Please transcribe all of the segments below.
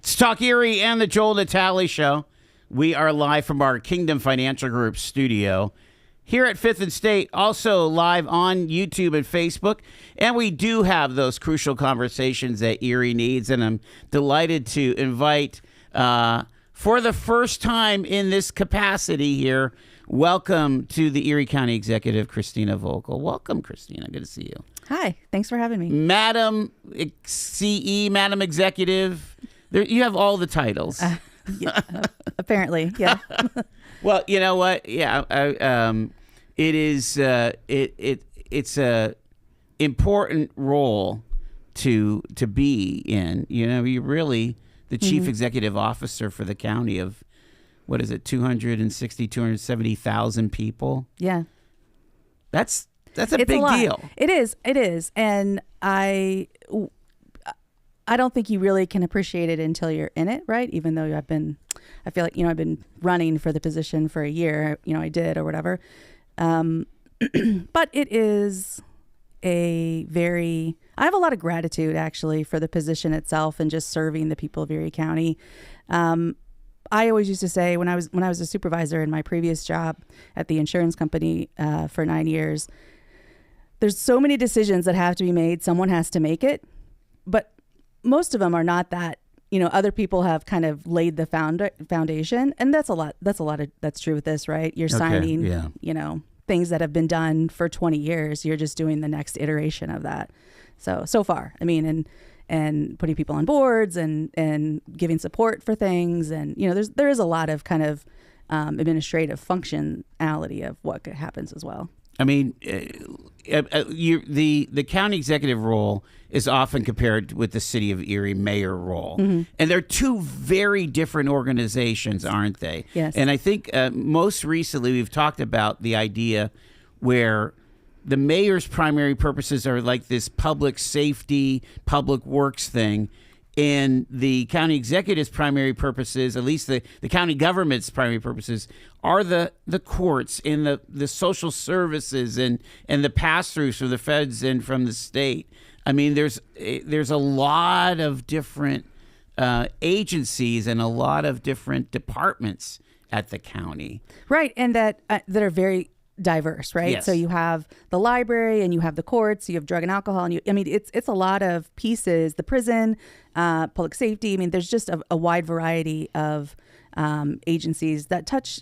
It's Talk Erie and the Joel Natale Show. We are live from our Kingdom Financial Group studio here at 5th and State, also live on YouTube and Facebook. And we do have those crucial conversations that Erie needs. And I'm delighted to invite, for the first time in this capacity here, welcome to the Erie County Executive, Christina Vogel. Welcome, Christina. Good to see you. Hi. Thanks for having me. Madam CE, Madam Executive. You have all the titles. Yeah, apparently, yeah. Well, you know what? Yeah, it is. It's a important role to be in. You know, you're really the chief executive officer for the county of, what is it, 270,000 people? Yeah. That's a big deal. It is. And I don't think you really can appreciate it until you're in it, right? Even though I feel like, I've been running for the position for a year, I did or whatever. But it is I have a lot of gratitude actually for the position itself and just serving the people of Erie County. I always used to say when I was a supervisor in my previous job at the insurance company for 9 years, there's so many decisions that have to be made. Someone has to make it, but most of them are not that. Other people have kind of laid the foundation, and that's true with this, right? You're signing, things that have been done for 20 years. You're just doing the next iteration of that. So far, and putting people on boards and giving support for things, and there is a lot of kind of administrative functionality of what happens as well. The county executive role is often compared with the city of Erie mayor role. And they're two very different organizations, aren't they? Yes. And I think most recently we've talked about the idea where the mayor's primary purposes are like this public safety, public works thing. And the county executive's primary purposes, at least the county government's primary purposes, are the courts and the social services and the pass-throughs from the feds and from the state. There's a lot of different agencies and a lot of different departments at the county. Right, and that are very diverse, right? Yes. So you have the library and you have the courts, you have drug and alcohol, and it's a lot of pieces, the prison, public safety. There's just a wide variety of agencies that touch,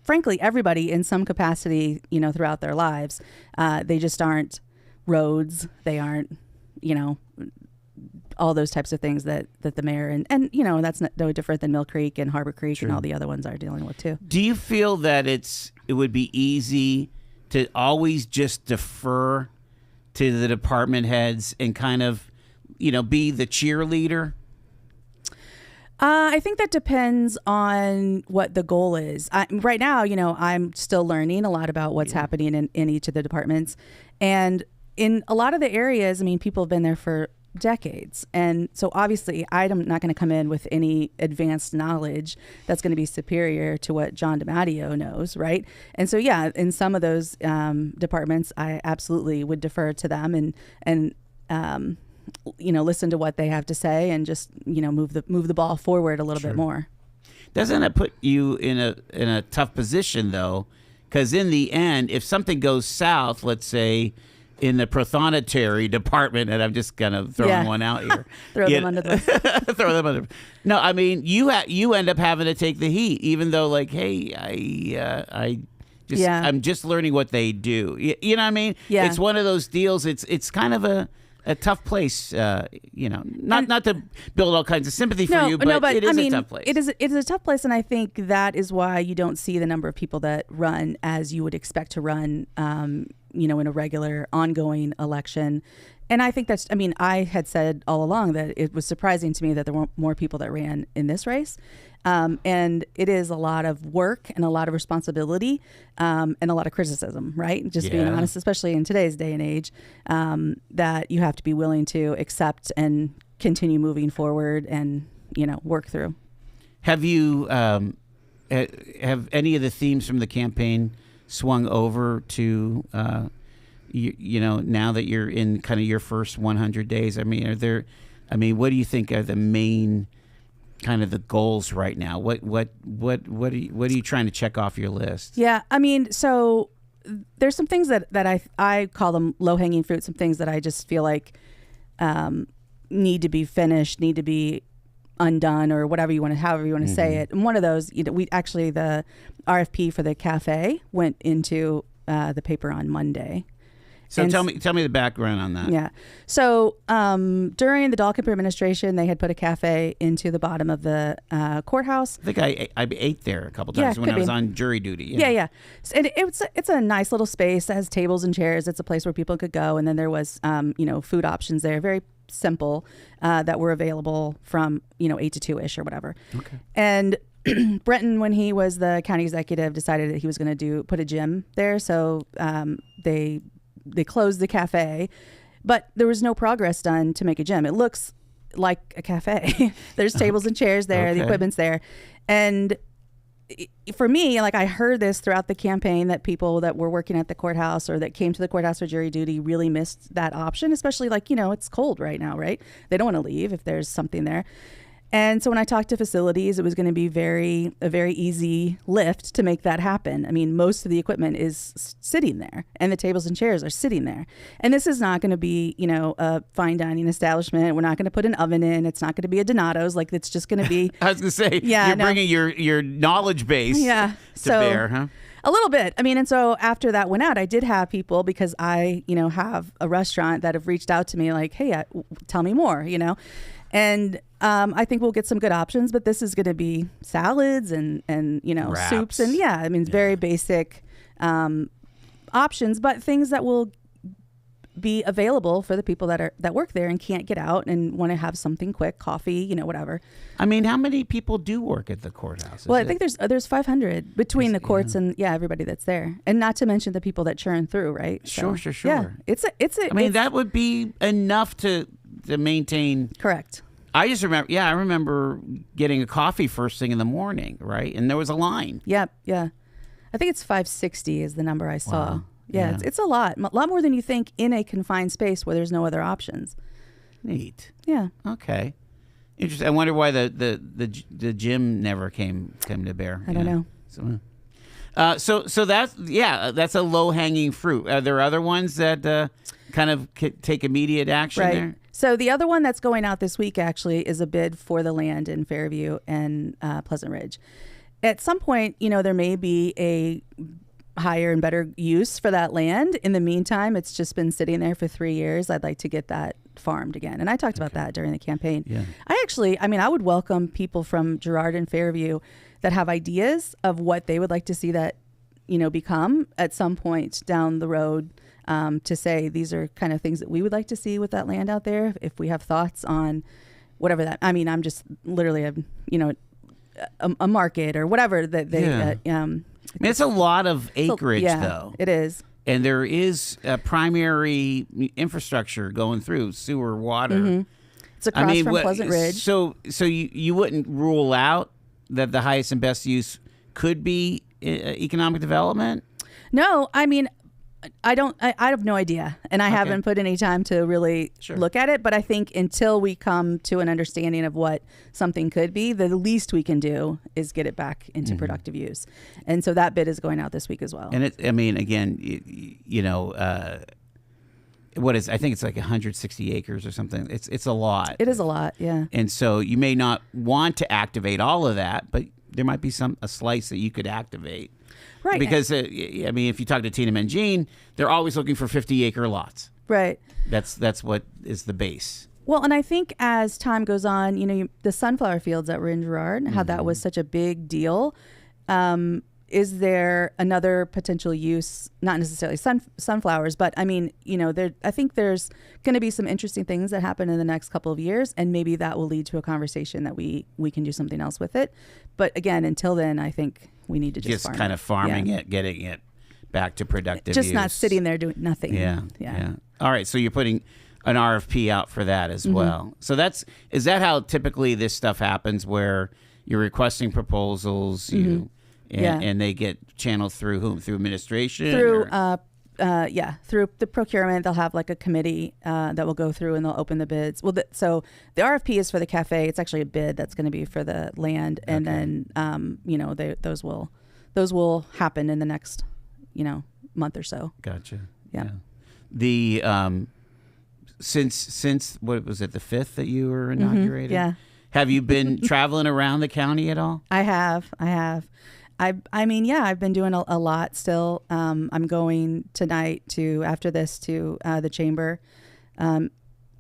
frankly, everybody in some capacity, throughout their lives. They just aren't roads. They aren't, all those types of things that the mayor and that's no different than Mill Creek and Harbor Creek. Sure. And all the other ones are dealing with too. Do you feel that it would be easy to always just defer to the department heads and kind of, be the cheerleader? I think that depends on what the goal is. Right now, I'm still learning a lot about what's happening in each of the departments. And in a lot of the areas, people have been there for decades. And so obviously I'm not going to come in with any advanced knowledge that's going to be superior to what John DiMatteo knows, right? And so, yeah, in some of those departments, I absolutely would defer to them and listen to what they have to say and just, move the ball forward a little bit more. Doesn't that put you in a tough position, though? Because in the end, if something goes south, let's say, in the prothonotary department, and I'm just kind of throwing one out here. Throw them under the throw them under. No, you end up having to take the heat, even though, like, hey, I'm just learning what they do. You know what I mean? Yeah. It's one of those deals. It's kind of a tough place. Not to build all kinds of sympathy for you, but it is a tough place. It is a tough place, and I think that is why you don't see the number of people that run as you would expect to run. In a regular ongoing election. And I think I had said all along that it was surprising to me that there weren't more people that ran in this race. And it is a lot of work and a lot of responsibility and a lot of criticism, right? Just being honest, especially in today's day and age, that you have to be willing to accept and continue moving forward and, work through. Have you, have any of the themes from the campaign swung over to, now that you're in kind of your first 100 days? What do you think are the main kind of the goals right now? What are you trying to check off your list? Yeah, I mean, so there's some things that I call them low hanging fruit. Some things that I just feel like need to be finished, need to be undone, or whatever you want to, however you want to say it. And one of those, we actually, the RFP for the cafe went into the paper on Monday. So tell me the background on that. Yeah. So during the Dahlkemper administration, they had put a cafe into the bottom of the courthouse. I think I ate there a couple times when I was on jury duty. Yeah. And it's a nice little space that has tables and chairs. It's a place where people could go. And then there was, food options there, very simple, that were available from, 8 to 2-ish or whatever. Okay. And Brenton, when he was the county executive, decided that he was going to put a gym there. So they closed the cafe, but there was no progress done to make a gym. It looks like a cafe. There's tables and chairs there. Okay. The equipment's there. And for me, like, I heard this throughout the campaign that people that were working at the courthouse or that came to the courthouse for jury duty really missed that option, especially it's cold right now, right? They don't want to leave if there's something there. And so when I talked to facilities, it was going to be a very easy lift to make that happen. I mean, most of the equipment is sitting there and the tables and chairs are sitting there. And this is not going to be, a fine dining establishment. We're not going to put an oven in. It's not going to be a Donato's. Like, it's just going to be. I was going to say, you're bringing your knowledge base to bear, huh? A little bit. I mean, and so after that went out, I did have people, because I, have a restaurant, that have reached out to me like, hey, tell me more, And I think we'll get some good options, but this is going to be salads and wraps. Soups and it's very basic options, but things that will be available for the people that work there and can't get out and want to have something quick, coffee, whatever. I mean, how many people do work at the courthouse? Well, I think there's 500 between the courts and everybody that's there, and not to mention the people that churn through, right? Sure. Yeah, it's a. I mean, that would be enough to maintain. Correct. I just remember, I remember getting a coffee first thing in the morning, right? And there was a line. Yep, yeah. I think it's 560 is the number I saw. Wow. Yeah. It's a lot more than you think in a confined space where there's no other options. Neat. Yeah. Okay. Interesting. I wonder why the gym never came to bear. I don't know. So that's a low hanging fruit. Are there other ones that kind of take immediate action there? So the other one that's going out this week actually is a bid for the land in Fairview and Pleasant Ridge. At some point, there may be a higher and better use for that land. In the meantime, it's just been sitting there for 3 years. I'd like to get that farmed again. And I talked about that during the campaign. Yeah. I would welcome people from Girard and Fairview that have ideas of what they would like to see that, become at some point down the road. To say these are kind of things that we would like to see with that land out there. If we have thoughts on whatever that, I mean, I'm just literally a market or whatever that they. Yeah. I mean, it's a lot of acreage, though. It is. And there is a primary infrastructure going through sewer, water. Mm-hmm. It's across from Pleasant Ridge. So you wouldn't rule out that the highest and best use could be economic development? No, I mean. I have no idea, and I haven't put any time to really look at it, but I think until we come to an understanding of what something could be, the least we can do is get it back into productive use. And so that bid is going out this week as well. And I think it's like 160 acres or something. It's a lot. It is a lot, yeah. And so you may not want to activate all of that, but there might be a slice that you could activate. Right. Because, if you talk to Tina and Jean, they're always looking for 50-acre lots. Right. That's what is the base. Well, and I think as time goes on, the sunflower fields that were in Girard, how that was such a big deal. Is there another potential use, not necessarily sunflowers, but I mean, I think there's going to be some interesting things that happen in the next couple of years, and maybe that will lead to a conversation that we can do something else with it. But again, until then, I think we need to just kind of farming it, getting it back to productive use. Just not sitting there doing nothing. Yeah. All right, so you're putting an RFP out for that as well. So is that how typically this stuff happens, where you're requesting proposals, and they get channeled through whom? Through administration? Through through the procurement, they'll have like a committee that will go through and they'll open the bids. Well, so the RFP is for the cafe. It's actually a bid that's going to be for the land, and then those will happen in the next month or so. Gotcha. Yeah. The since what was it, the 5th that you were inaugurated? Yeah. Have you been traveling around the county at all? I have. I mean, yeah, I've been doing a lot still. I'm going tonight after this to the chamber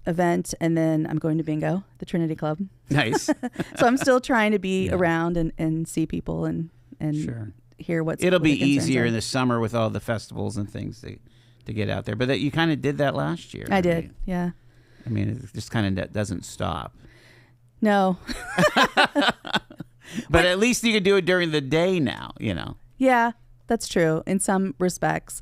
event, and then I'm going to bingo, the Trinity Club. Nice. So I'm still trying to be around and see people and Sure. hear what's. It'll what be the concerns easier are. in the summer with all the festivals and things to get out there. But you kind of did that last year. I did, yeah. I mean, it just kind of doesn't stop. No. But at least you can do it during the day now, Yeah, that's true in some respects.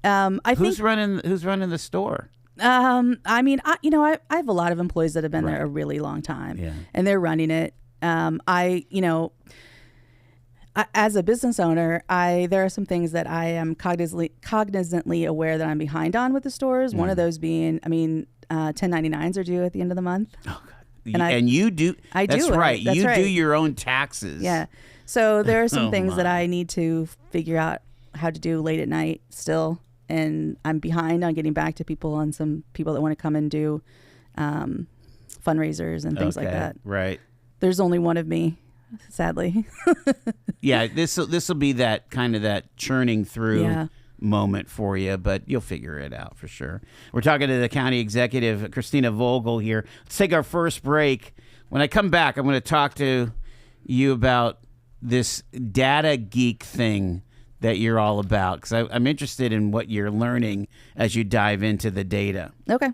Who's running the store? I mean, I have a lot of employees that have been there a really long time, and they're running it. As a business owner, there are some things that I am cognizantly aware that I'm behind on with the stores. One of those being, 1099s are due at the end of the month. Oh, God. And you do. I do. That's right. That's you right. do your own taxes. Yeah. So there are some things that my. I need to figure out how to do late at night still. And I'm behind on getting back to people on some people that want to come and do fundraisers and things like that. Right. There's only one of me, sadly. Yeah. This will be that kind of that churning through moment for you, but you'll figure it out for sure. We're talking to the county executive, Christina Vogel, here. Let's take our first break. When I come back, I'm going to talk to you about this data geek thing that you're all about, because I'm interested in what you're learning as you dive into the data. Okay.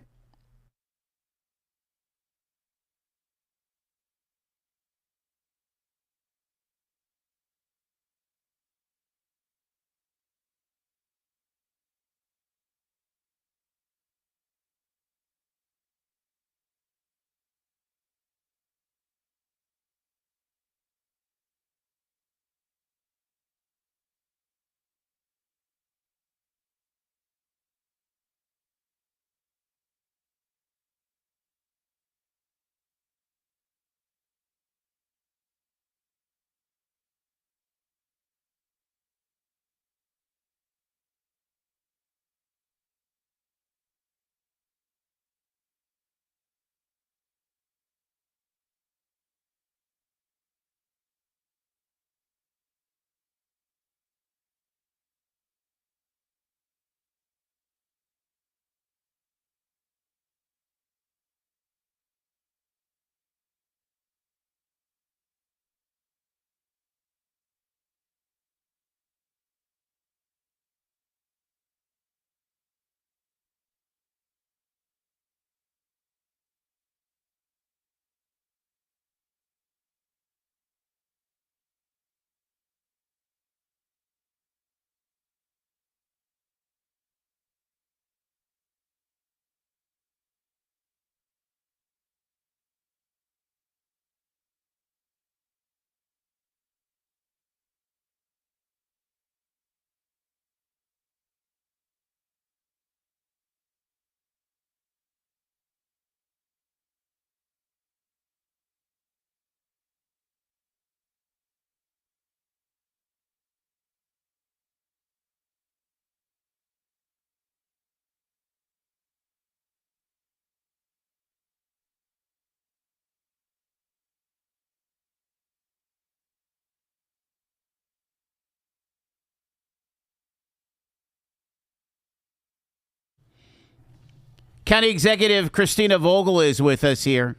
County Executive Christina Vogel is with us here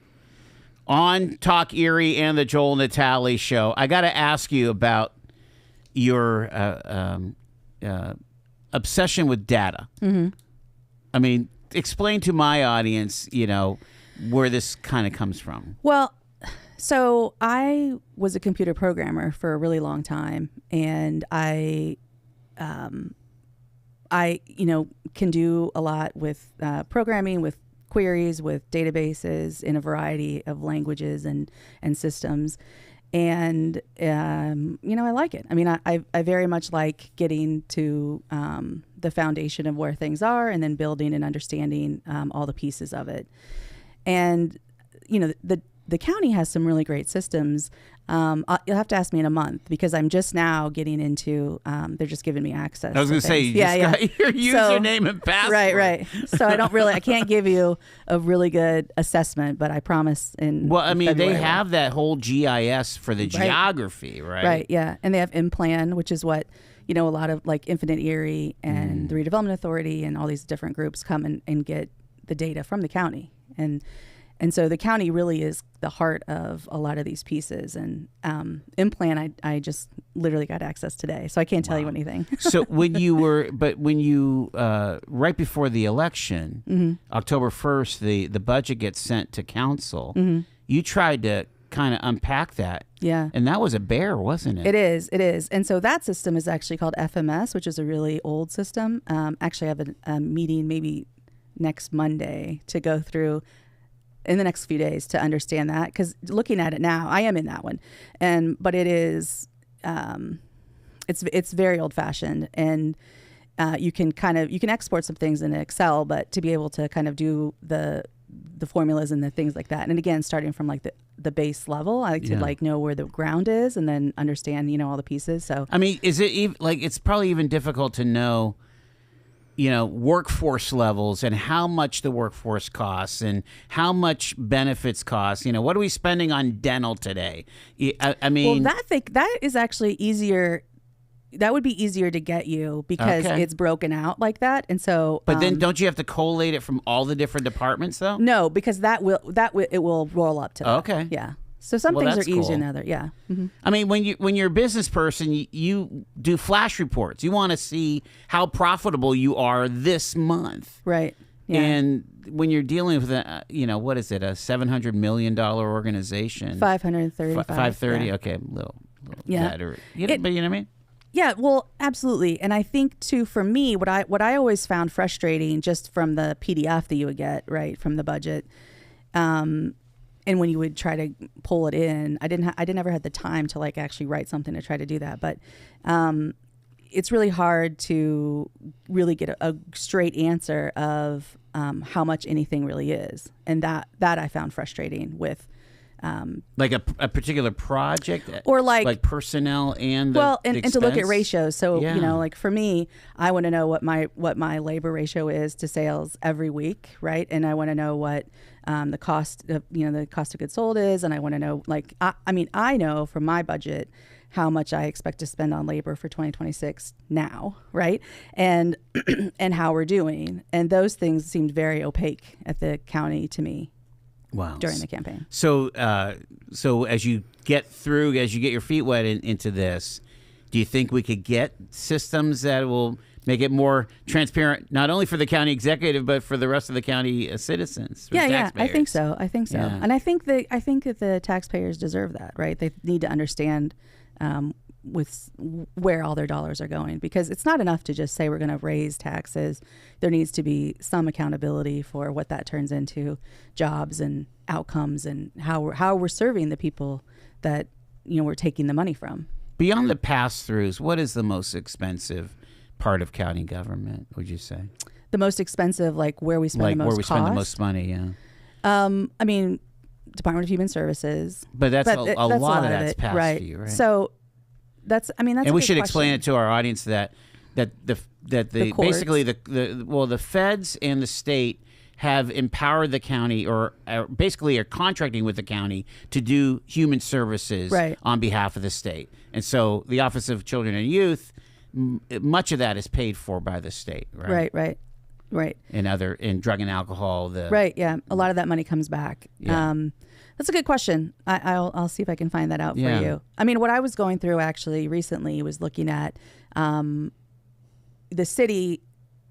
on Talk Erie and the Joel Natale Show. I got to ask you about your obsession with data. Mm-hmm. I mean, explain to my audience, where this kind of comes from. Well, so I was a computer programmer for a really long time, and I can do a lot with programming, with queries, with databases in a variety of languages and systems. And, I like it. I mean, I very much like getting to the foundation of where things are and then building and understanding all the pieces of it. And, the county has some really great systems. You'll have to ask me in a month because I'm just now getting into, they're just giving me access. I was going to say, you just got your username and password. Right. So I can't give you a really good assessment, but I promise February. They have that whole GIS for the geography, right? Right, yeah. And they have InPlan, which is what, a lot of like Infinite Erie and the Redevelopment Authority and all these different groups come and get the data from the county. And so the county really is the heart of a lot of these pieces. And InPlan, I just literally got access today, so I can't tell you anything. So when you right before the election, October 1st, the budget gets sent to council. You tried to kind of unpack that. Yeah. And that was a bear, wasn't it? It is. And so that system is actually called FMS, which is a really old system. Actually, I have a meeting maybe next Monday to go through in the next few days to understand that, because looking at it now, I am in that one, but it is it's very old fashioned, and you can export some things in Excel, but to be able to kind of do the formulas and the things like that, and again starting from like the base level, I like to like know where the ground is and then understand all the pieces. So I mean, is it even like it's probably even difficult to know workforce levels and how much the workforce costs and how much benefits cost. What are we spending on dental today? I mean, well, that is actually easier. That would be easier to get you because it's broken out like that. And so, but then don't you have to collate it from all the different departments though? No, because it will roll up to that. Okay. Yeah. So some things are easier than others. Yeah. Mm-hmm. I mean, when you're a business person, you do flash reports. You want to see how profitable you are this month, right? Yeah. And when you're dealing with what is it, a $700 million organization? 535. 530. Yeah. Okay, little yeah. better. But you know what I mean? Yeah, well, absolutely. And I think too, for me, what I always found frustrating just from the PDF that you would get right from the budget. And when you would try to pull it in, I never had the time to like actually write something to try to do that. But it's really hard to really get a straight answer of how much anything really is. And that I found frustrating with. Like a particular project, or like personnel and and to look at ratios. So like for me, I want to know what my labor ratio is to sales every week, right? And I want to know what the cost of the cost of goods sold is, and I want to know I know from my budget how much I expect to spend on labor for 2026 now, right? And and how we're doing, and those things seemed very opaque at the county to me. Wow. During the campaign. So as you get your feet wet into this, do you think we could get systems that will make it more transparent, not only for the county executive, but for the rest of the county citizens? Yeah, I think so. Yeah. And I think that the taxpayers deserve that, right? They need to understand with where all their dollars are going, because it's not enough to just say we're going to raise taxes. There needs to be some accountability for what that turns into jobs and outcomes, and how we're serving the people that we're taking the money from. Beyond the pass-throughs, what is the most expensive part of county government, would you say? The most expensive, like where we spend the most where we cost? spend the most money, yeah. I mean, Department of Human Services. But that's a lot of that's it, passed right? to you, right? So that's and we should explain it to our audience that basically the feds and the state have empowered the county, or basically are contracting with the county to do human services on behalf of the state. And so the Office of Children and Youth, much of that is paid for by the state, right? Right. In drug and alcohol, yeah. A lot of that money comes back. Yeah. That's a good question. I'll see if I can find that out for you. I mean, what I was going through actually recently was looking at the city.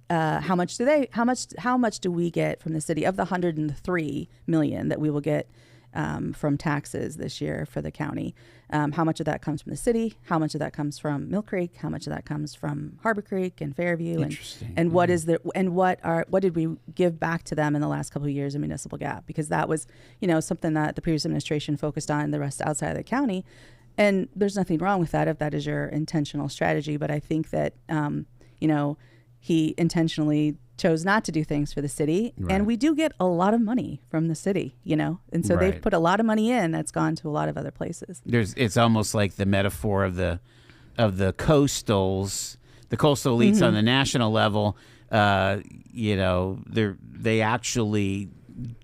How much do we get from the city of the $103 million that we will get from taxes this year for the county. How much of that comes from the city? How much of that comes from Mill Creek? How much of that comes from Harbor Creek and Fairview? And what is the and what did we give back to them in the last couple of years in municipal gap? Because that was, something that the previous administration focused on, the rest outside of the county. And there's nothing wrong with that if that is your intentional strategy. But I think that, he intentionally chose not to do things for the city. Right. And we do get a lot of money from the city, and so they've put a lot of money in that's gone to a lot of other places. It's almost like the metaphor of the coastals, the coastal elites on the national level. They actually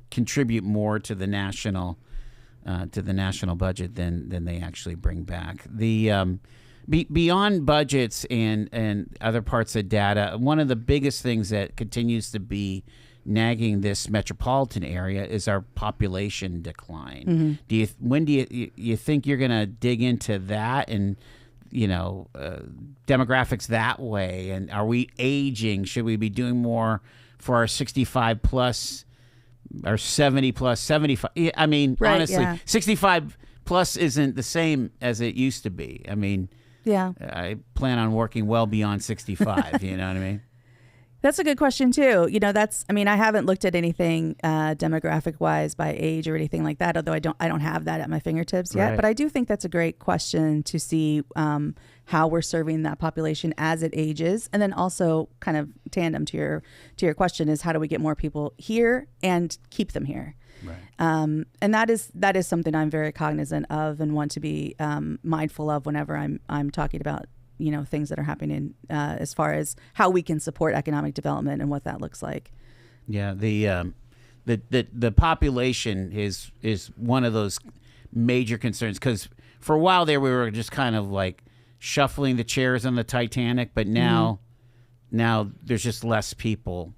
contribute more to the national budget than they actually bring back. The beyond budgets and other parts of data, one of the biggest things that continues to be nagging this metropolitan area is our population decline. When do you think you're going to dig into that and demographics that way? And are we aging? Should we be doing more for our 65 plus, our 70 plus, 75? I mean, honestly, 65 plus isn't the same as it used to be. I mean, I plan on working well beyond 65. You know what I mean? That's a good question too. I haven't looked at anything demographic wise by age or anything like that, although I don't have that at my fingertips yet. Right. But I do think that's a great question to see how we're serving that population as it ages, and then also kind of tandem to your question is how do we get more people here and keep them here? Right. And that is something I'm very cognizant of and want to be mindful of whenever I'm talking about things that are happening as far as how we can support economic development and what that looks like. Yeah, the population is one of those major concerns, because for a while there we were just kind of like shuffling the chairs on the Titanic, but now there's just less people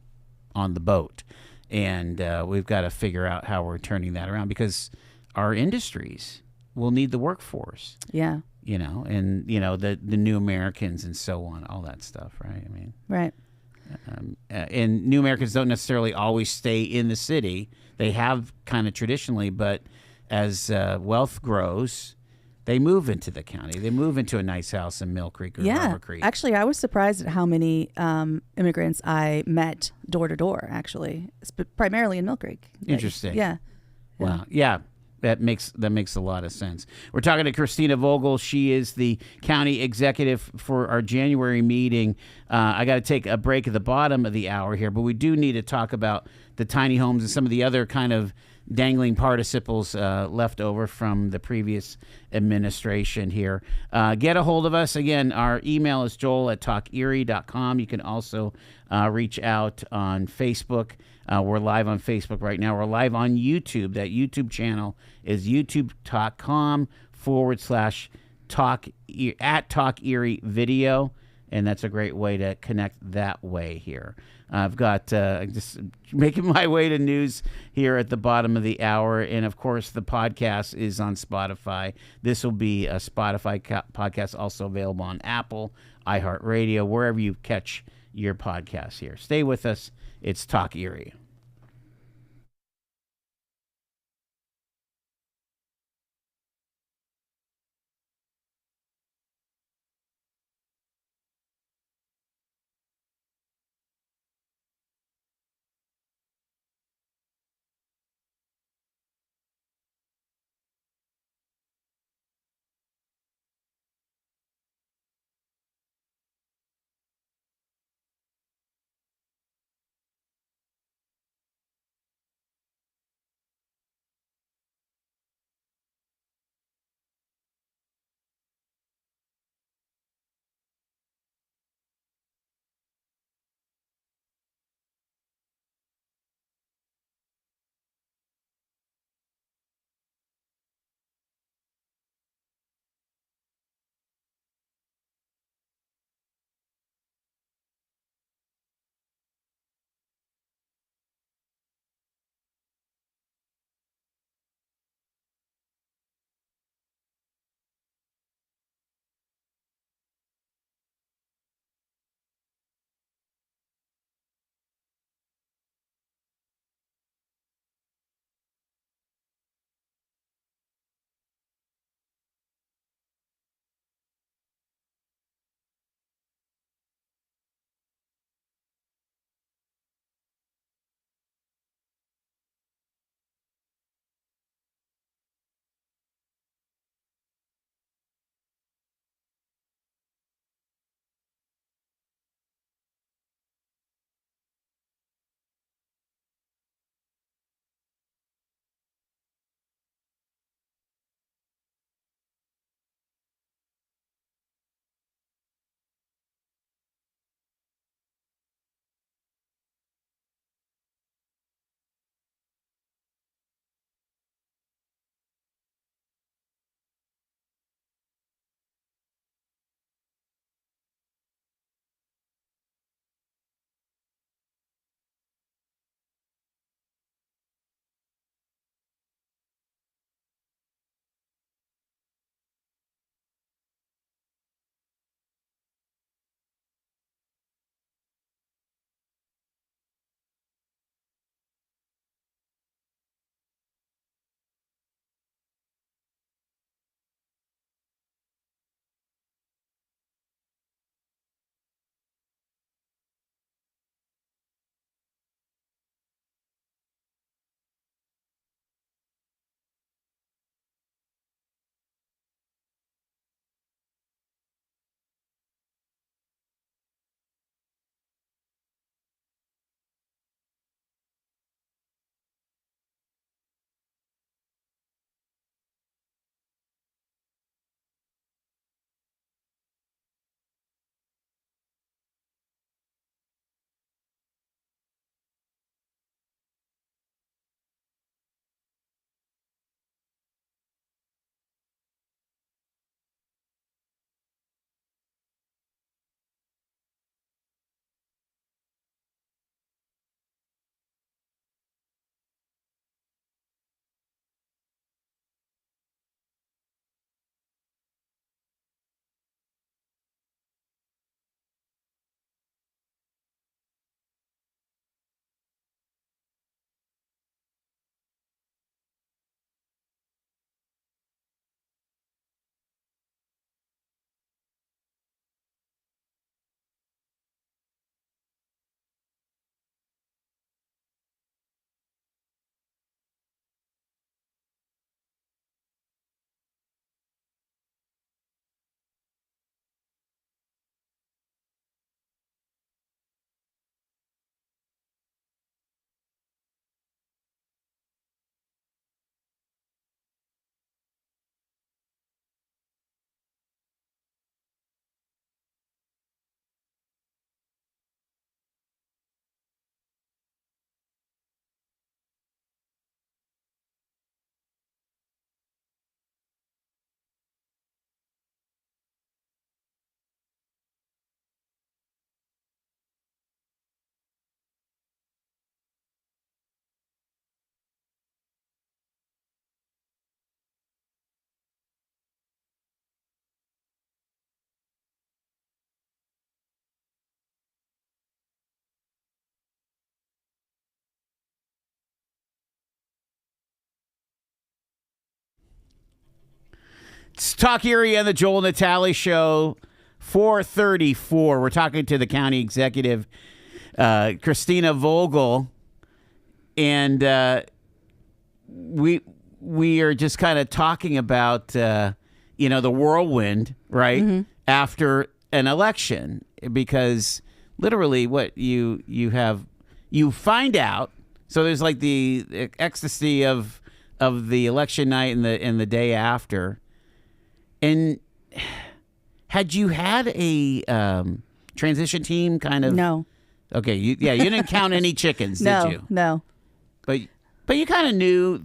on the boat, and we've got to figure out how we're turning that around, because our industries will need the workforce. Yeah. And the new Americans and so on, all that stuff, right? I mean, right. And new Americans don't necessarily always stay in the city. They have kind of traditionally, but as wealth grows, they move into the county. They move into a nice house in Mill Creek or Harbor Creek. Actually, I was surprised at how many immigrants I met door to door, actually, primarily in Mill Creek. Interesting. Yeah. Wow. Yeah. That makes a lot of sense. We're talking to Christina Vogel. She is the county executive for our January meeting. I got to take a break at the bottom of the hour here, but we do need to talk about the tiny homes and some of the other kind of dangling participles left over from the previous administration here. Get a hold of us. Again, our email is joel@talkerie.com. You can also reach out on Facebook. We're live on Facebook right now. We're live on YouTube. That YouTube channel is youtube.com/talk Erie video. And that's a great way to connect that way here. I've got just making my way to news here at the bottom of the hour. And, of course, the podcast is on Spotify. This will be a Spotify podcast, also available on Apple, iHeartRadio, wherever you catch your podcasts here. Stay with us. It's Talk Erie. It's Talk Erie on the Joel Natale Show, 434. We're talking to the county executive, Christina Vogel, and we are just kind of talking about the whirlwind, right, after an election, because literally what you find out. So there's like the ecstasy of the election night and the day after. And had you had a transition team kind of? No. Okay. You didn't count any chickens, did you? No. But you kind of knew,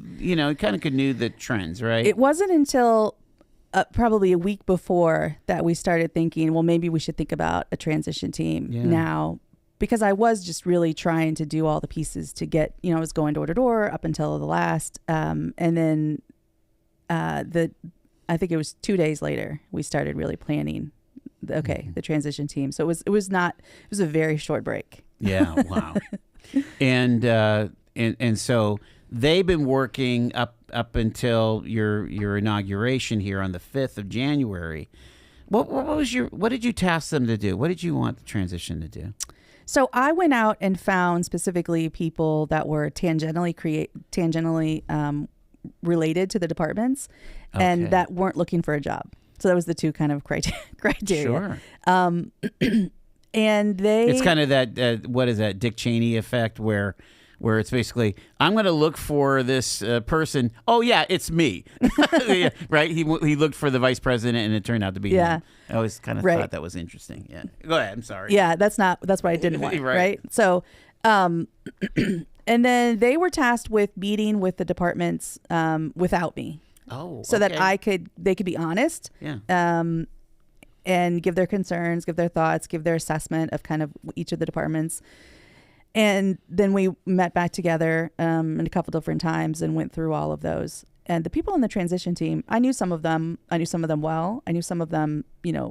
could knew the trends, right? It wasn't until probably a week before that we started thinking, well, maybe we should think about a transition team now, because I was just really trying to do all the pieces to get, I was going door to door up until the last, and then I think it was 2 days later we started really planning the transition team. So it was a very short break. Yeah. Wow. and so they've been working up until your inauguration here on the 5th of January. What did you task them to do? What did you want the transition to do? So I went out and found specifically people that were tangentially related to the departments, and that weren't looking for a job. So that was the two kind of criteria. Sure. And it's kind of that what is that Dick Cheney effect where it's basically, I'm going to look for this person. Oh yeah, it's me. Yeah, right. He looked for the vice president, and it turned out to be him. I always kind of thought that was interesting. Yeah. Go ahead. I'm sorry. Yeah, that's what I didn't want. Right. So, and then they were tasked with meeting with the departments without me. Oh. So that they could be honest. Yeah. And give their concerns, give their thoughts, give their assessment of kind of each of the departments. And then we met back together in a couple different times and went through all of those. And the people on the transition team, I knew some of them well. I knew some of them,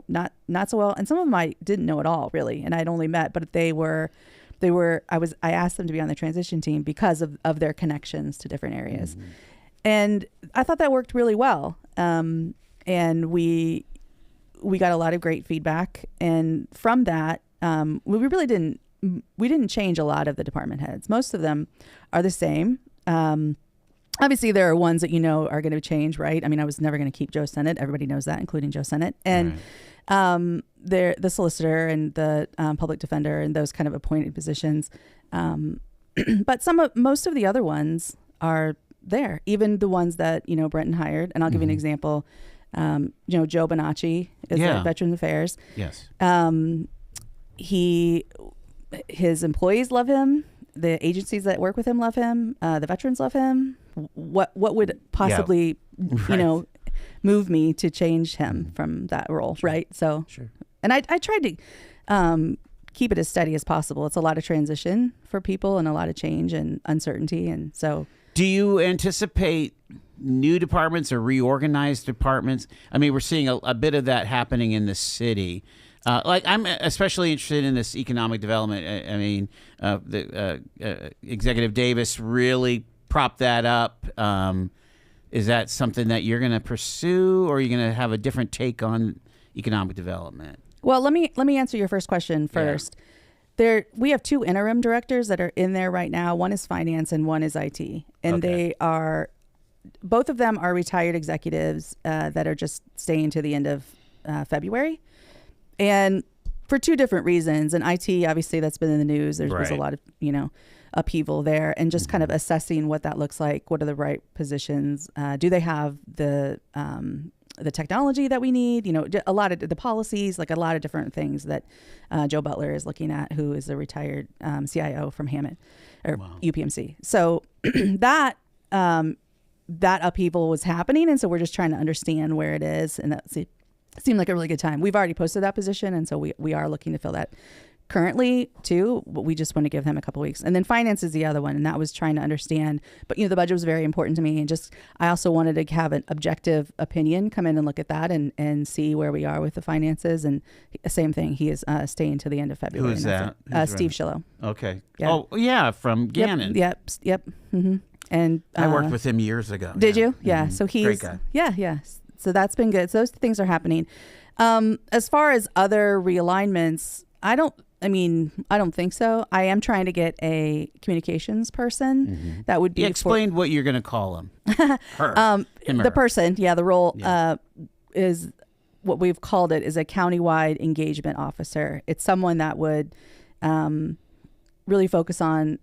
not so well. And some of them I didn't know at all, really. And I'd only met, but I asked them to be on the transition team because of their connections to different areas. Mm-hmm. And I thought that worked really well. And we got a lot of great feedback. And from that, we really didn't change a lot of the department heads. Most of them are the same. Obviously, there are ones that are going to change, right? I mean, I was never going to keep Joe Sennett. Everybody knows that, including Joe Sennett. And they're the solicitor and the public defender and those kind of appointed positions. But most of the other ones are there, even the ones that, Brenton hired. And I'll give you an example. Joe Bonacci is at Veterans Affairs. Yes. His employees love him. The agencies that work with him love him. The veterans love him. What would possibly, move me to change him from that role, right? So, and I tried to keep it as steady as possible. It's a lot of transition for people and a lot of change and uncertainty, and so. Do you anticipate new departments or reorganized departments? I mean, we're seeing a bit of that happening in the city. I'm especially interested in this economic development. I mean, Executive Davis really propped that up. Is that something that you're going to pursue, or are you going to have a different take on economic development? Well, let me answer your first question first. Yeah. We have two interim directors that are in there right now. One is finance and one is IT, and both of them are retired executives that are just staying to the end of February. And for two different reasons. And IT, obviously, that's been in the news. There's a lot of, upheaval there, and just kind of assessing what that looks like. What are the right positions? Do they have the technology that we need? A lot of the policies, like a lot of different things that Joe Butler is looking at, who is a retired CIO from Hammett or UPMC. So that upheaval was happening. And so we're just trying to understand where it is. And that seemed like a really good time. We've already posted that position. And so we are looking to fill that currently too, but we just want to give him a couple weeks. And then finance is the other one. And that was trying to understand, but the budget was very important to me. And I also wanted to have an objective opinion, come in and look at that and see where we are with the finances. And same thing. He is staying to the end of February. Who is that? Steve Shillow. Okay. Yeah. Oh yeah. From Gannon. Yep. Mm-hmm. And I worked with him years ago. Did you? Yeah. Mm-hmm. So he's great guy. Yeah. So that's been good. So those things are happening. As far as other realignments, I don't think so. I am trying to get a communications person that would be. Explain what you're going to call him. Her. Him or the her. person. Yeah, the role is what we've called it is a countywide engagement officer. It's someone that would really focus on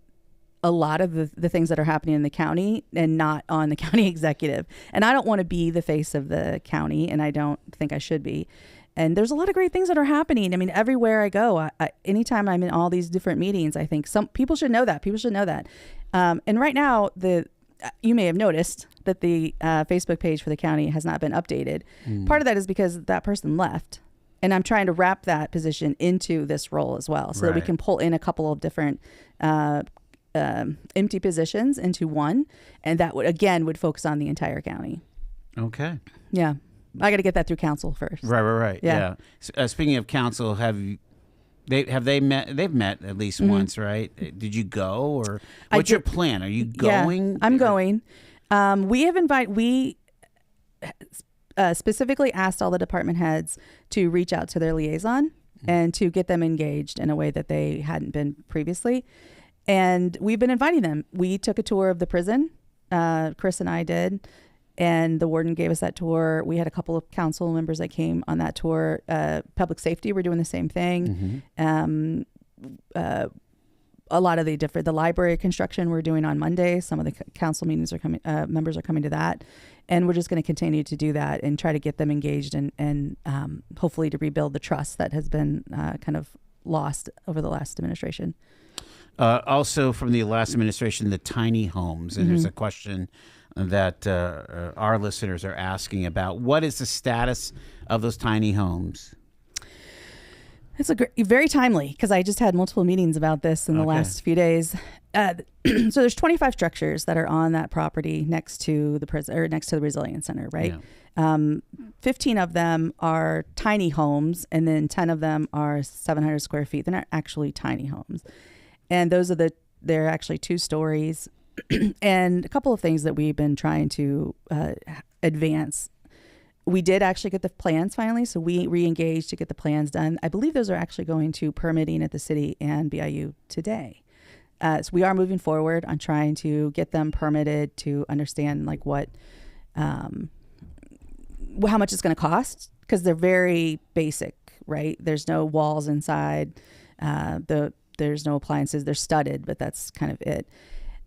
a lot of the things that are happening in the county and not on the county executive. And I don't want to be the face of the county, and I don't think I should be. And there's a lot of great things that are happening. I mean, everywhere I go, anytime I'm in all these different meetings, I think some people should know that. People should know that. And right now, you may have noticed that the Facebook page for the county has not been updated. Part of that is because that person left. And I'm trying to wrap that position into this role as well, so that we can pull in a couple of different empty positions into one. And that would focus on the entire county. Okay. Yeah. I got to get that through council first. Right. Yeah. So, speaking of council, they met? They've met at least once, right? Did you go, or what's your plan? Are you going? Yeah, I'm going. We specifically asked all the department heads to reach out to their liaison and to get them engaged in a way that they hadn't been previously. And we've been inviting them. We took a tour of the prison. Chris and I did. And the warden gave us that tour. We had a couple of council members that came on that tour. Public safety, we're doing the same thing. A lot of the library construction we're doing on Monday. Some of the council meetings are coming, members are coming to that. And we're just going to continue to do that and try to get them engaged and hopefully to rebuild the trust that has been kind of lost over the last administration. Also from the last administration, the tiny homes. And there's a question that our listeners are asking about. What is the status of those tiny homes? It's very timely, because I just had multiple meetings about this in the last few days. So there's 25 structures that are on that property next to the prison, or next to the Resilience Center, right? Yeah. 15 of them are tiny homes, and then 10 of them are 700 square feet. They're not actually tiny homes. And they're actually 2 stories. And a couple of things that we've been trying to advance. We did actually get the plans finally, so we re-engaged to get the plans done. I believe those are actually going to permitting at the city and BIU today. So we are moving forward on trying to get them permitted, to understand like how much it's going to cost, because they're very basic, right? There's no walls inside. There's no appliances. They're studded, but that's kind of it.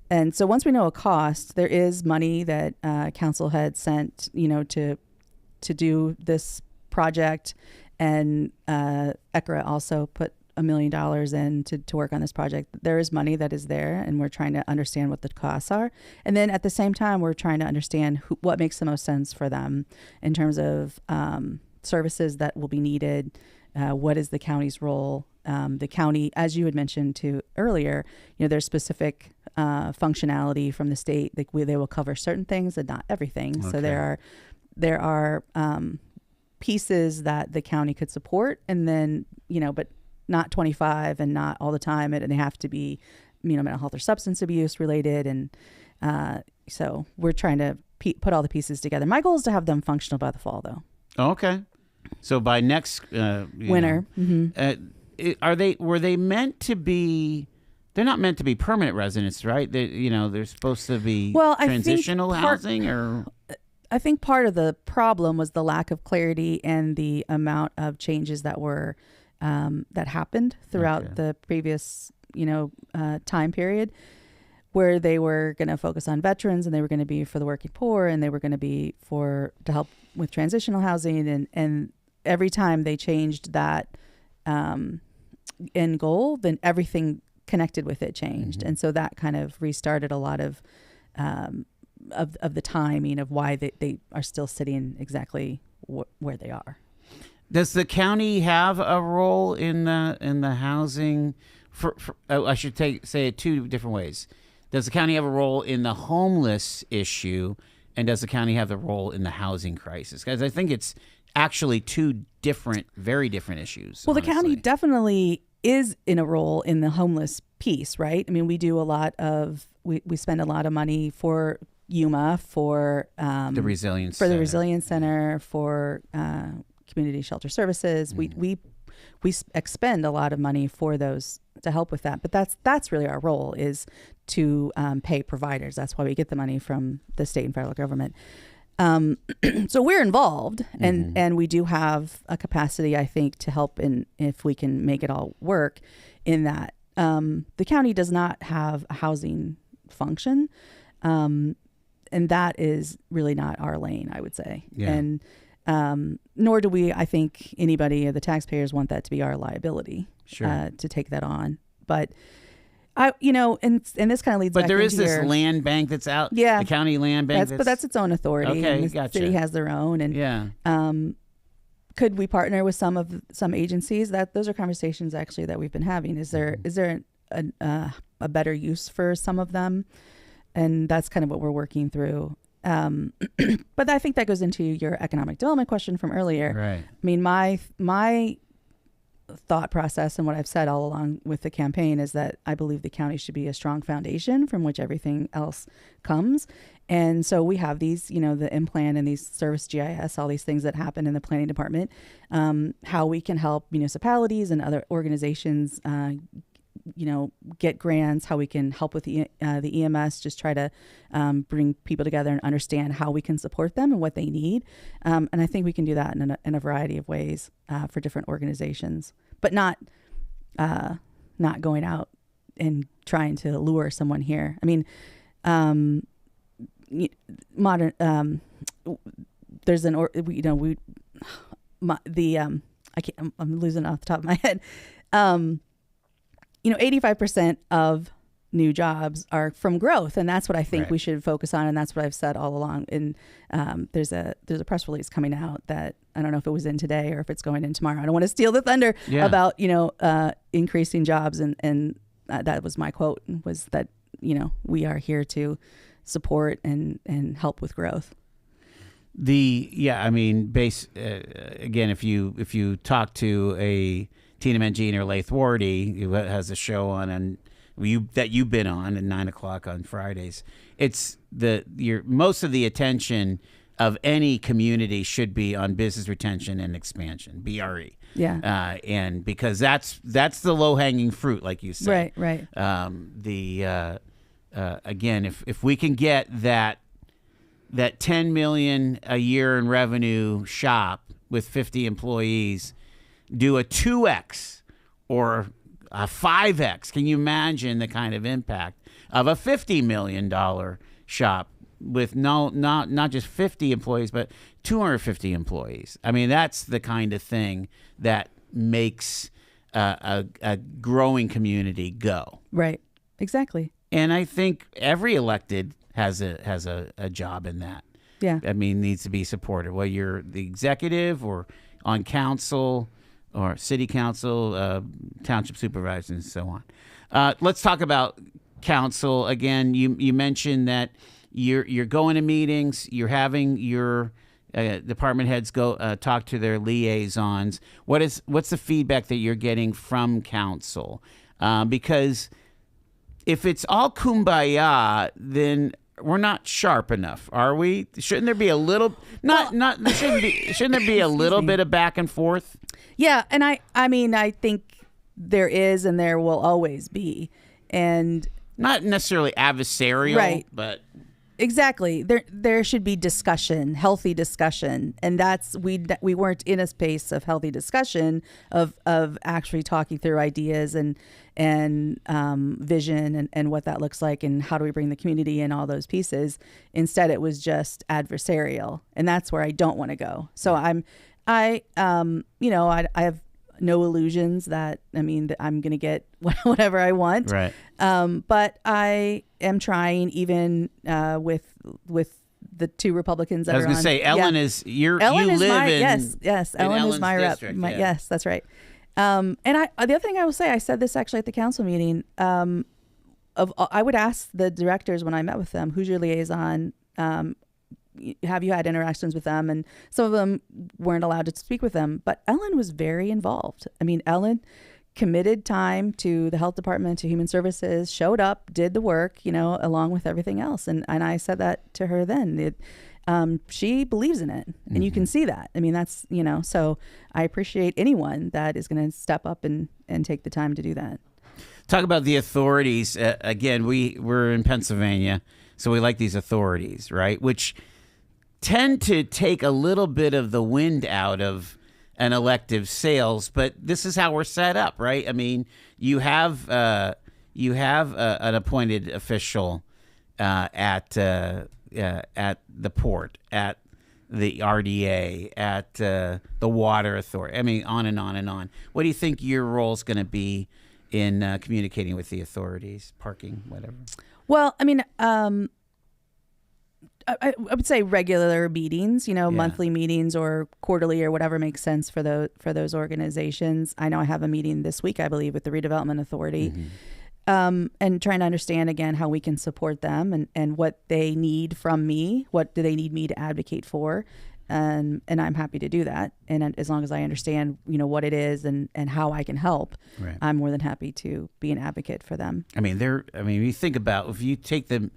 And so once we know a cost, there is money that council had sent, to do this project, and ECRA also put $1 million in to work on this project. There is money that is there, and we're trying to understand what the costs are. And then at the same time, we're trying to understand what makes the most sense for them in terms of services that will be needed. What is the county's role? The county, as you had mentioned too earlier, there's specific functionality from the state. They will cover certain things and not everything. Okay. So there are pieces that the county could support, and then but not 25 and not all the time. And they have to be mental health or substance abuse related. And so we're trying to put all the pieces together. My goal is to have them functional by the fall, though. Okay, so by next winter. Were they meant to be? They're not meant to be permanent residents, right? They're supposed to be transitional housing, or. I think part of the problem was the lack of clarity and the amount of changes that were that happened throughout the previous time period, where they were going to focus on veterans, and they were going to be for the working poor, and they were going to be to help with transitional housing, and every time they changed that end goal, then everything connected with it changed. And so that kind of restarted a lot of the timing of why they are still sitting exactly where they are. Does the county have a role in the housing? I should say it 2 different ways. Does the county have a role in the homeless issue, and does the county have the role in the housing crisis? Because I think it's actually 2 very different issues. Well, honestly. The county definitely is in a role in the homeless piece, right? I mean, we do a lot of we spend a lot of money for UMA, for the Resilience for Center. the Resilience Center, for community shelter services. We expend a lot of money for those to help with that. But that's really our role, is to pay providers. That's why we get the money from the state and federal government. So we're involved, and we do have a capacity, I think, to help in if we can make it all work in that. The county does not have a housing function, and that is really not our lane, I would say. Yeah. And nor do we, I think, anybody of the taxpayers want that to be our liability. Sure. To take that on. But and this kind of leads. But back there is into this land bank that's out. Yeah. The county land bank. But that's its own authority. Okay, and the gotcha. city has their own. And Yeah. could we partner with some agencies? Those are conversations actually that we've been having. Is there a better use for some of them? And that's kind of what we're working through. But I think that goes into your economic development question from earlier. Right. I mean, my thought process and what I've said all along with the campaign is that I believe the county should be a strong foundation from which everything else comes. And so we have these, the implant and these service GIS, all these things that happen in the planning department, how we can help municipalities and other organizations, get grants, how we can help with the EMS, just try to bring people together and understand how we can support them and what they need. And I think we can do that in a variety of ways for different organizations, but not going out and trying to lure someone here. I mean, modern, there's I'm losing it off the top of my head. 85% of new jobs are from growth, and that's what I think we should focus on, and that's what I've said all along. And there's a press release coming out that I don't know if it was in today or if it's going in tomorrow. I don't want to steal the thunder about increasing jobs, and that was my quote, was that we are here to support and help with growth. Again, if you talk to a Tina Mangine or Laith Wardy, who has a show on that you've been on at 9:00 on Fridays, it's most of the attention of any community should be on business retention and expansion, BRE. Yeah. And because that's the low hanging fruit, like you said. Right. Again, if we can get that $10 million a year in revenue shop with 50 employees, do a 2x or a 5x. Can you imagine the kind of impact of a $50 million shop with not just 50 employees, but 250 employees? I mean, that's the kind of thing that makes a growing community go. Right. Exactly. And I think every elected has a job in that. Yeah. I mean, needs to be supported, whether you're the executive or on council or city council, township supervisors, and so on. Let's talk about council again. You mentioned that you're going to meetings, you're having your department heads go talk to their liaisons. What's the feedback that you're getting from council? Because if it's all kumbaya, then we're not sharp enough, are we? Shouldn't there be a little shouldn't there be a little bit of back and forth? Yeah, and I think there is, and there will always be, and not necessarily adversarial, right? But exactly, there should be discussion, healthy discussion, and that's we weren't in a space of healthy discussion of actually talking through ideas and vision and what that looks like and how do we bring the community in, all those pieces. Instead, it was just adversarial, and that's where I don't want to go. So I have no illusions that that I'm going to get whatever I want. Right. But I am trying, even with the two Republicans that I was going to say, Ellen is Ellen you is live my, in yes. Ellen Ellen's is my district, rep. Yes, that's right. And the other thing I will say, I said this actually at the council meeting. I would ask the directors when I met with them, who's your liaison? Have you had interactions with them? And some of them weren't allowed to speak with them, but Ellen was very involved. I mean, Ellen committed time to the health department, to human services, showed up, did the work, along with everything else. And I said that to her then. She believes in it, and you can see that. I mean, that's, so I appreciate anyone that is going to step up and take the time to do that. Talk about the authorities. Again, we're in Pennsylvania, so we like these authorities, right? Which tend to take a little bit of the wind out of an elective sales, but this is how we're set up, right? I mean, you have an appointed official at the port, at the RDA, at the water authority. I mean, on and on and on. What do you think your role is going to be in communicating with the authorities, parking, whatever? Well, I mean, I would say regular meetings, monthly meetings or quarterly or whatever makes sense for those organizations. I know I have a meeting this week, I believe, with the Redevelopment Authority, and trying to understand again how we can support them and what they need from me. What do they need me to advocate for? And I'm happy to do that. And as long as I understand, what it is and how I can help, right, I'm more than happy to be an advocate for them. I mean, you think about, if you take the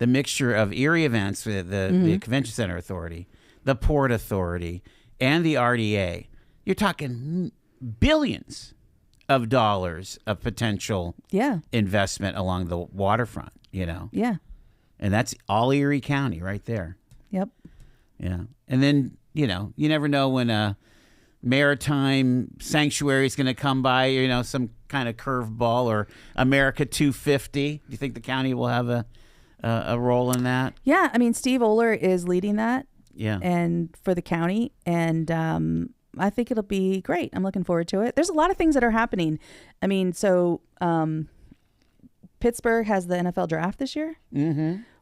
mixture of Erie events, the Convention Center Authority, the Port Authority, and the RDA, you're talking billions of dollars of potential investment along the waterfront, Yeah. And that's all Erie County right there. Yep. Yeah. And then, you never know when a maritime sanctuary is going to come by, some kind of curveball, or America 250. Do you think the county will have a role in that? Yeah. I mean, Steve Oler is leading that. Yeah. And for the county. And I think it'll be great. I'm looking forward to it. There's a lot of things that are happening. I mean, so Pittsburgh has the NFL draft this year,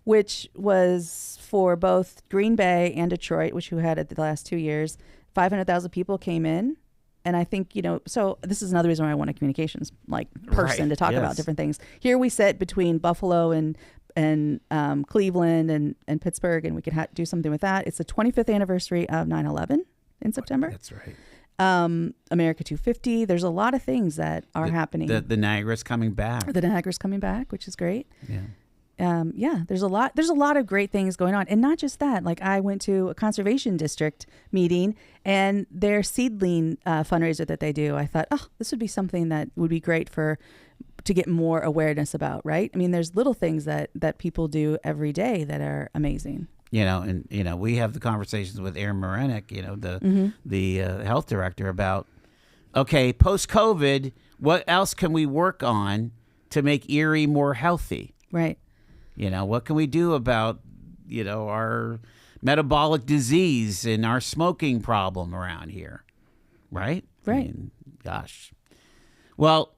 which was for both Green Bay and Detroit, which we had it the last 2 years. 500,000 people came in. And I think, so this is another reason why I want a communications person to talk about different things. Here we sit between Buffalo and Cleveland and Pittsburgh, and we could do something with that. It's the 25th anniversary of 9/11 in September. That's right. America 250. There's a lot of things that are happening. The Niagara's coming back. The Niagara's coming back, which is great. Yeah. There's a lot of great things going on. And not just that, I went to a conservation district meeting, and their seedling fundraiser that they do, I thought, this would be something that would be great to get more awareness about, right? I mean, there's little things that people do every day that are amazing. We have the conversations with Aaron Morenik, the health director, about, okay, post-COVID, what else can we work on to make Erie more healthy? Right. What can we do about, our metabolic disease and our smoking problem around here? Right? Right. I mean, gosh. Well,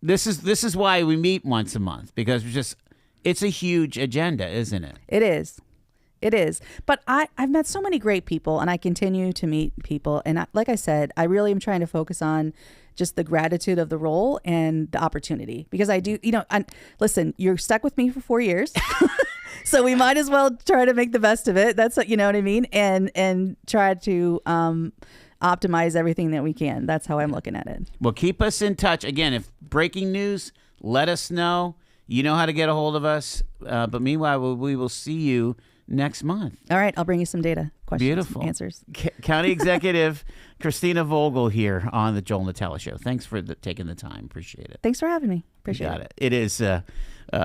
this is why we meet once a month, because it's a huge agenda, isn't it? It is. But I've met so many great people, and I continue to meet people. And like I said, I really am trying to focus on just the gratitude of the role and the opportunity, because I do, listen, you're stuck with me for 4 years. So we might as well try to make the best of it. That's what, you know what I mean? And try to optimize everything that we can. That's how I'm looking at it. Well, keep us in touch. Again, if breaking news, let us know. You know how to get a hold of us. But meanwhile, we will see you next month. All right. I'll bring you some data, questions, beautiful answers. County Executive Christina Vogel here on the Joel Natella Show. Thanks for taking the time. Appreciate it. Thanks for having me. Appreciate it. It is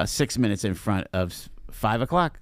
6 minutes in front of 5 o'clock.